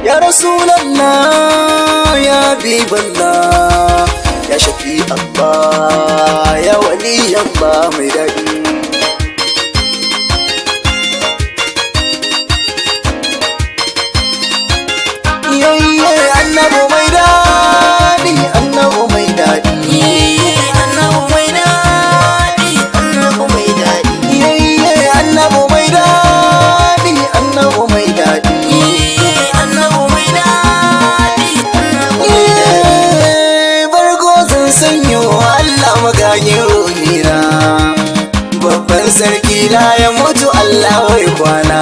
Ya Rasulallah, ya Habiballah, ya Shafi Allah, ya Wali Allah mai daɗi. Yayye annabu mai daɗi, annabu mai daɗi. Annabu mai daɗi, annabu mai daɗi. Yayye annabu mai daɗi, annabu mai daɗi. Annabu mai daɗi, annabu mai daɗi. Bargo zan sanyo Allah magayin ruhina, babban sarki na ya mutu Allah wai kwana.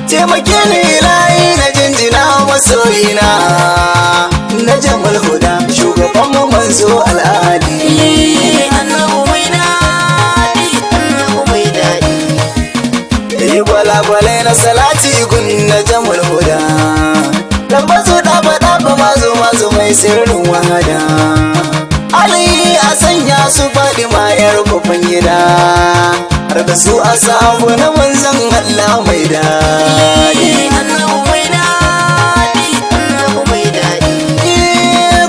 Taimake ni ilahi na jinjina masoyina, na Jamal Huda shugaban mu manzo al'adi. Annabu mai daɗi, annabu mai daɗi. Yi gwalagwalai na salati gun na Jamal Huda, dan bazu ɗaba ɗaba mazu mai sirrin wahada. Ali a sanya su faɗi mayar babban gida, har da su a samu na manzan Allah mai daɗi. Annabu mai daɗi, annabu mai daɗi.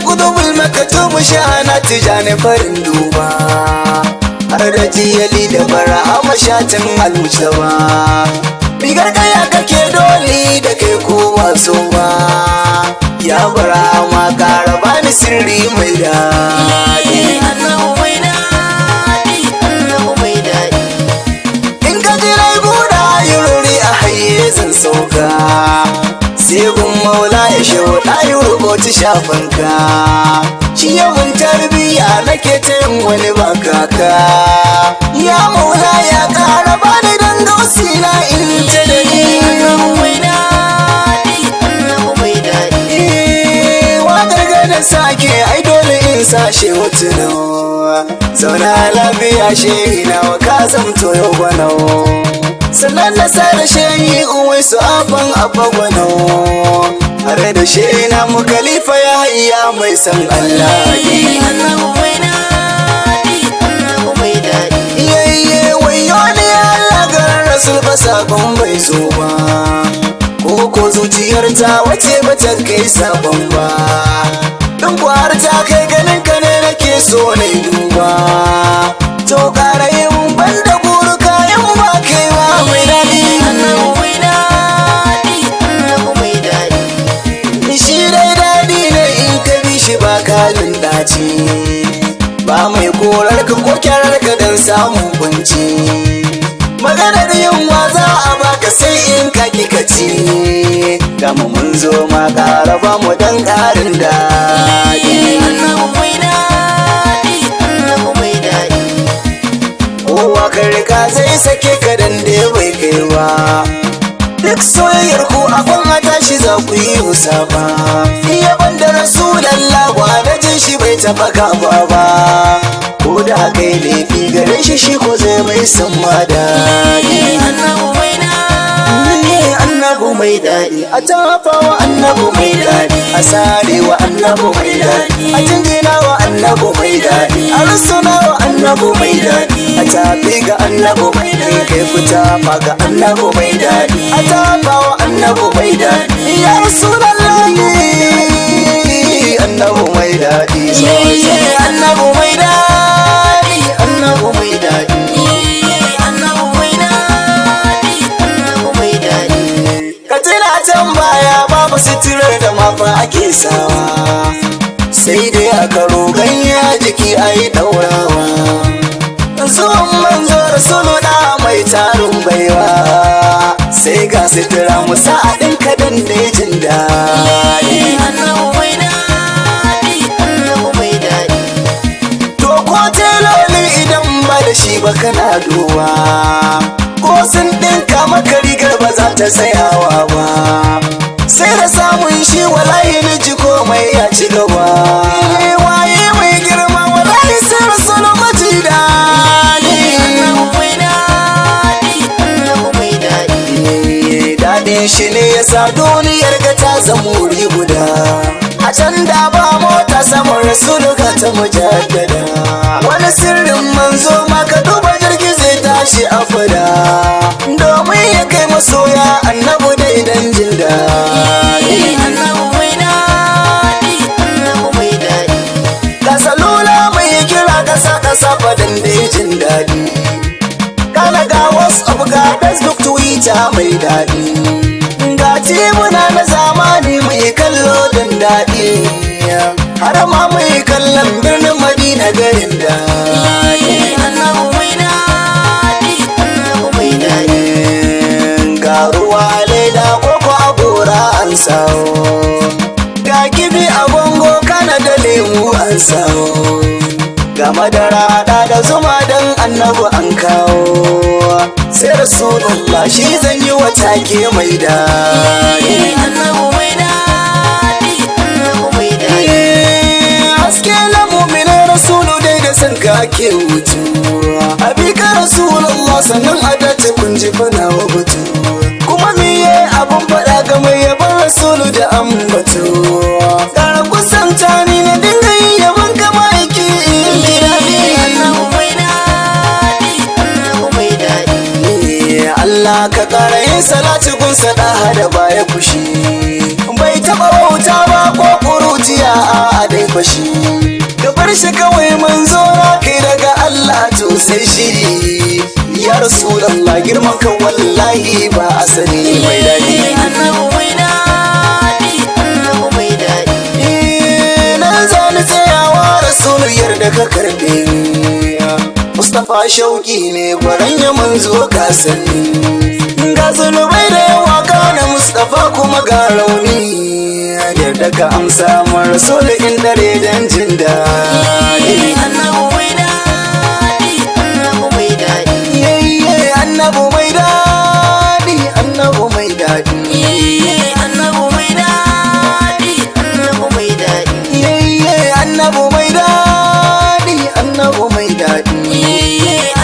Kudubul makatubu shana tijani farin duba, har da jiyali da bara a mashatin almujtaba. Rigar kaya kake doli da kai ko waso ba, ya bara ma kara bani sirri mai daɗi. Annabu mai daɗi, annabu mai daɗi. In ka ji rai guda yi ruri a haye zan sauka, sai gun maula ya shewa ɗayi rubuta shafanka. Shi yawan tarbiya nake ta yin wani ba kaka, ya maula ya ƙara bani don gausi na in ta da ni. Annabu mai daɗi, annabu mai daɗi. Waƙar ganin sake ai dole in sashe hotunan, zauna lafiya shehi na ka zamto yau gwanau, sannan na sa da shehi uwai su abin abba gwanau, har da shehi na mu khalifa ya hayya mai san Allah. Annabu mai daɗi, annabu mai daɗi. Yayye wayo ne Allah ga rasul ba sabon bai zo ba, ko zuciyar ta wace ba ta kai sabon ba, don har ta kai ganin ka ne nake so na duba. To ƙara yin banda guru kayan ba kai ma mai daɗi. Annabu mai daɗi, annabu mai daɗi. Shi dai daɗi ne in ka bi shi ba kalin daci, ba mai korar ka ko kyarar ka don samun kunci. Maganar yunwa za a baka sai in ka ka ci, gama mun zo ma ƙara ba mu dan ƙarin daɗi. Annabu mai daɗi, annabu mai daɗi. Kowa ka rika zai sake ka dan da bai kai ba, duk soyayyar ku a kwan tashi za ku yi musaba. Iya banda Rasulallah wa na jin shi bai taɓa gaba ba, ko da kai laifi gare shi shi ko zai mai san ma daɗi. Annabu mai daɗi, Annabu mai daɗi, a tafa wa annabu mai daɗi, a sare wa annabu mai daɗi, a jinjina wa annabu mai daɗi, a rusuna wa annabu mai daɗi, a tafi ga annabu mai daɗi, kai ku tafa ga annabu mai daɗi, a tafa wa annabu mai daɗi. Ya Rasulallahi annabu mai daɗi, sosai annabu mai daɗi, annabu mai daɗi. annabu mai daɗi, annabu mai daɗi. Ka tuna can baya babu suturar da mafa ake sawa, sai dai aka rogan ya jiki a yi ɗaurawa. Zuwan manzo rasulu da mai tarin baiwa, sai ga sutura musa a ɗinka dan da jin daɗi. Annabu mai daɗi, annabu mai daɗi. To ko teloli idan ba da shi ba kana duba, ko sun ɗinka maka rigar ba za ta tsayawa ba, sai da samun shi wallahi ni ji komai ya ci gaba. Waye mai girma wallahi sai rasulu maji daɗi. Annabu mai daɗi, annabu mai daɗi. Daɗin shi ne ya sa duniyar ga ta zama wuri guda, a can da ba mota saman rasulu ga ta mujaddada. Wani sirrin manzo ma ka duba jirgi zai tashi a fada, domin ya kai masoya annabu da idan jin daɗi. daɗi. Kana ga WhatsApp ga Facebook Twitter mai daɗi. Ga tibuna na zamani mai kallo don daɗi. Har ma mai kallon birnin Madina garin daɗi. Annabu mai daɗi, annabu mai daɗi. Ga ruwa leda koko a gora an sawo. Ga kifi a gongo kana da lemu an sawo. Ga madara hada da zuma don annabu an kawo. Sai Rasulullah shi zan yi wa take mai daɗi. Annabu mai daɗi, annabu mai daɗi. Haske na mumine Rasulu dai da san ka ke wutu. Abi ka Rasulullah sannan a dace kun ji fana wa batu. Kuma miye abun faɗa ga mai yaban Rasulu da ambatu. Ƙara kusanta ni na dinga yi yaban kama aiki in ji daɗi. Annabu mai daɗi, annabu mai daɗi. Allah ka ƙara yin salati gun sada da baya fushi. Bai taɓa wauta ba ko ƙuruciya a dai fashi. Ka bar shi kawai manzo na kai daga Allah to sai shiri. Ya Rasulallah girman ka wallahi ba asali mai daɗi. Annabu mai daɗi, annabu mai daɗi. Nan zani tsayawa Rasul yarda ka karɓe. Mustapha shauki ne gwaran ya manzo ka sani. Ga zunubai da yawa kana Mustapha kuma ga rauni. Yarda ka amsa mun Rasul in dare dan jin daɗi. Annabu mai daɗi, annabu mai daɗi. Annabu mai daɗi, annabu mai daɗi. Annabu mai daɗi, annabu mai daɗi. Annabu mai daɗi, annabu mai daɗi.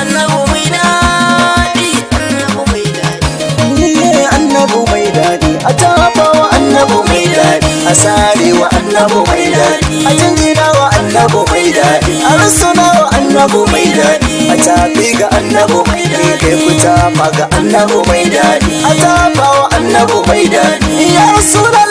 Annabu mai daɗi, annabu mai daɗi. Annabu mai daɗi, a tafa wa annabu mai daɗi, a sare wa annabu mai daɗi, a jinjina wa annabu mai daɗi, a rusuna wa annabu mai daɗi, a tafi ga annabu mai daɗi, kai fita ma ga annabu mai daɗi, a tafa wa annabu mai daɗi. Ya Rasulullah